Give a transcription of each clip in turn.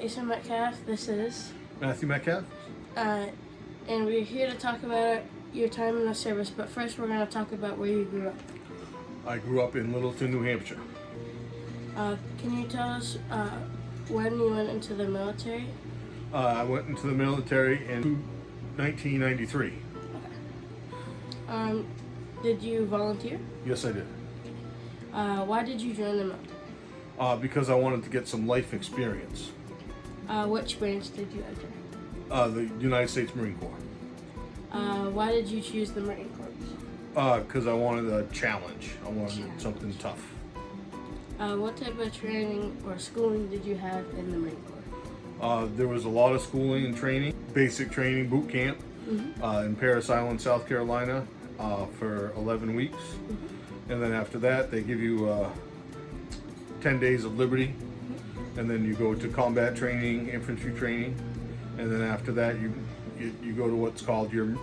Asa Metcalf. This is, Matthew Metcalf. and we're here to talk about your time in the service. But first, we're going to talk about where you grew up. I grew up in Littleton, New Hampshire. Can you tell us when you went into the military? I went into the military in 1993. Did you volunteer? Yes, I did. Why did you join the military? Because I wanted to get some life experience. Which branch did you enter? The United States Marine Corps. Why did you choose the Marine Corps? Because I wanted a challenge. I wanted something tough. What type of training or schooling did you have in the Marine Corps? There was a lot of schooling and training, basic training, boot camp in Parris Island, South Carolina for 11 weeks. And then after that, they give you 10 days of liberty. And then you go to combat training, infantry training. And then after that, you go to what's called your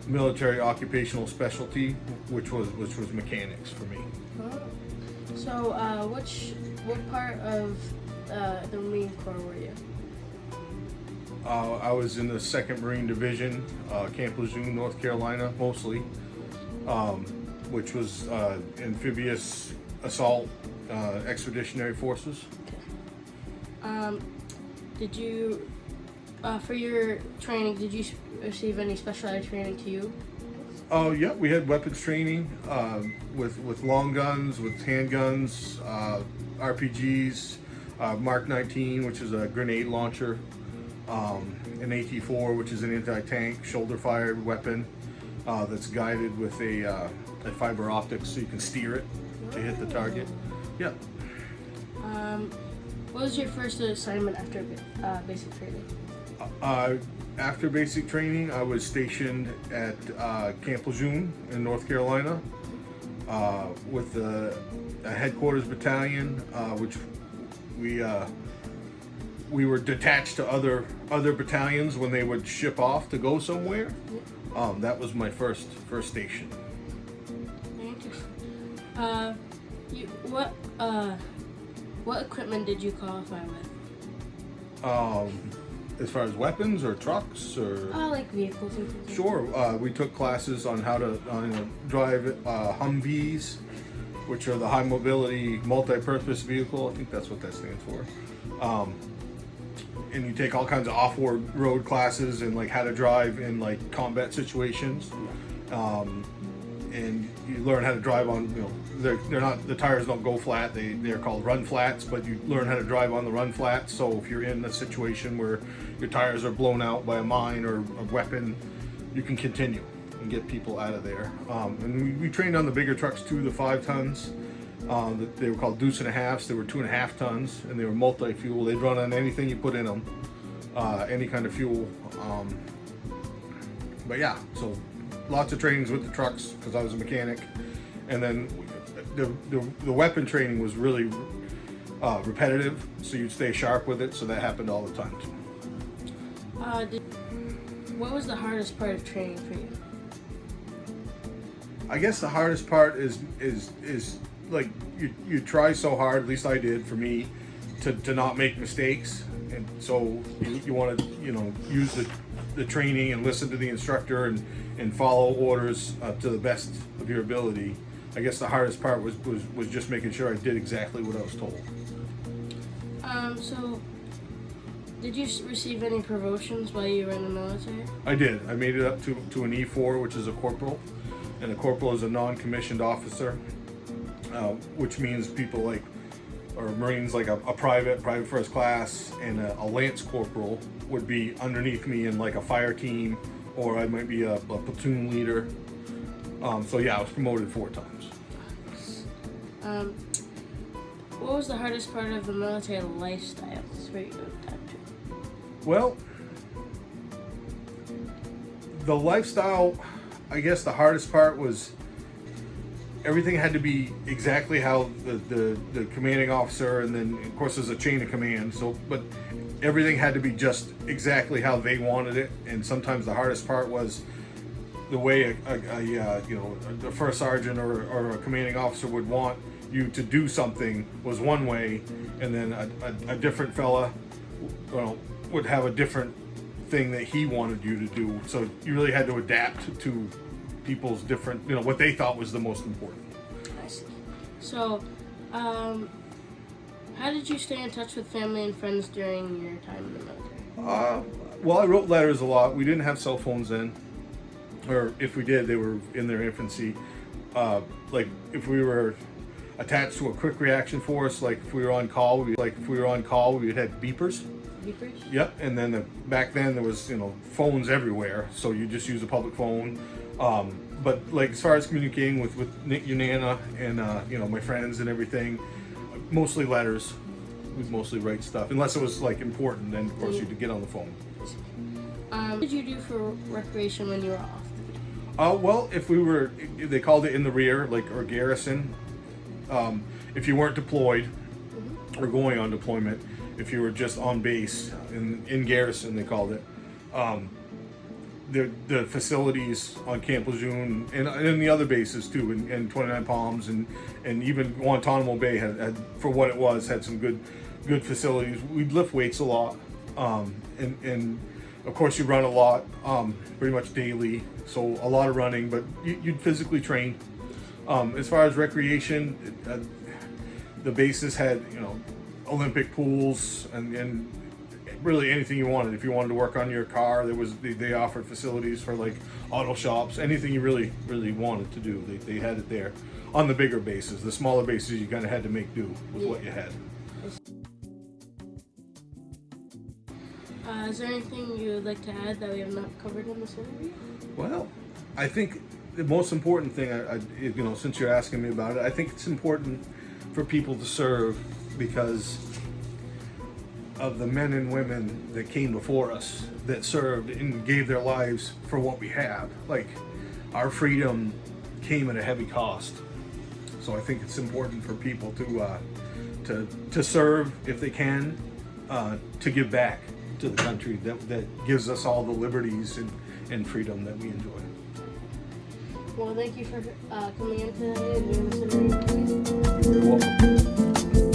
military occupational specialty, which was mechanics for me. So, what part of the Marine Corps were you? I was in the 2nd Marine Division, Camp Lejeune, North Carolina, mostly, which was amphibious assault expeditionary forces. Did you, for your training, did you receive any specialized training to you? Oh yeah, we had weapons training with long guns, with handguns, RPGs, Mark 19, which is a grenade launcher, an AT-4, which is an anti-tank shoulder-fired weapon that's guided with a fiber optics, so you can steer it to hit the target. Yeah. What was your first assignment after basic training? After basic training, I was stationed at Camp Lejeune in North Carolina with a headquarters battalion, which we were detached to other battalions when they would ship off to go somewhere. That was my first station. Very interesting. What equipment did you qualify with? As far as weapons or trucks or Like vehicles and things. Sure, we took classes on how to drive Humvees, which are the high mobility multi-purpose vehicle. I think that's what that stands for. And you take all kinds of off-road classes and like how to drive in like combat situations. And you learn how to drive on, they're not, the tires don't go flat, they're called run flats, but you learn how to drive on the run flats. So if you're in a situation where your tires are blown out by a mine or a weapon, you can continue and get people out of there. And we trained on the bigger trucks too, the 5 tons. They were called deuce and a halves. They were 2.5 tons, and they were multi-fuel. They'd run on anything you put in them, any kind of fuel. But yeah, so lots of trainings with the trucks because I was a mechanic, and then the weapon training was really repetitive, so you'd stay sharp with it. So that happened all the time too. What was the hardest part of training for you? I guess the hardest part is like you try so hard, at least I did for me, to not make mistakes, and so you want to use the training and listen to the instructor and follow orders to the best of your ability. I guess the hardest part was just making sure I did exactly what I was told. So did you receive any promotions while you were in the military? I did. I made it up to an E4, which is a corporal, and a corporal is a non-commissioned officer, which means people like, or Marines like a private first class, and a lance corporal would be underneath me in like a fire team, or I might be a platoon leader. So yeah, I was promoted 4 times. What was the hardest part of the military lifestyle for you? Well, the lifestyle, I guess the hardest part was everything had to be exactly how the commanding officer, and then of course there's a chain of command, but everything had to be just exactly how they wanted it. And sometimes the hardest part was the way a first sergeant or a commanding officer would want you to do something was one way, and then a different fella, would have a different thing that he wanted you to do. So you really had to adapt to people's different, what they thought was the most important. I see. So, how did you stay in touch with family and friends during your time in the military? Well, I wrote letters a lot. We didn't have cell phones then, or if we did, they were in their infancy. Like if we were attached to a quick reaction force, like if we were on call, we had beepers. Beepers? Yep. And then back then there was phones everywhere, so you just use a public phone. But like as far as communicating with your Nana and my friends and everything, mostly letters. We'd mostly write stuff unless it was like important. Then of course you'd get on the phone. What did you do for recreation when you were off? Well, if we were, they called it in the rear, or garrison. If you weren't deployed or going on deployment, if you were just on base in garrison, they called it. The facilities on Camp Lejeune and in the other bases too, and 29 Palms and even Guantanamo Bay had for what it was, had some good facilities. We'd lift weights a lot, and of course you run a lot, pretty much daily. So a lot of running, but you'd physically train. As far as recreation, the bases had Olympic pools and really anything you wanted. If you wanted to work on your car, they offered facilities for like auto shops. Anything you really wanted to do, they had it there. On the bigger bases, the smaller bases, you kind of had to make do with what you had. Is there anything you would like to add that we have not covered in this interview? Well, I think the most important thing, since you're asking me about it, I think it's important for people to serve because of the men and women that came before us that served and gave their lives for what we have. Like, our freedom came at a heavy cost. So I think it's important for people to serve if they can, to give back to the country that gives us all the liberties and freedom that we enjoy. Well, thank you for coming in today and doing this interview. You're very welcome.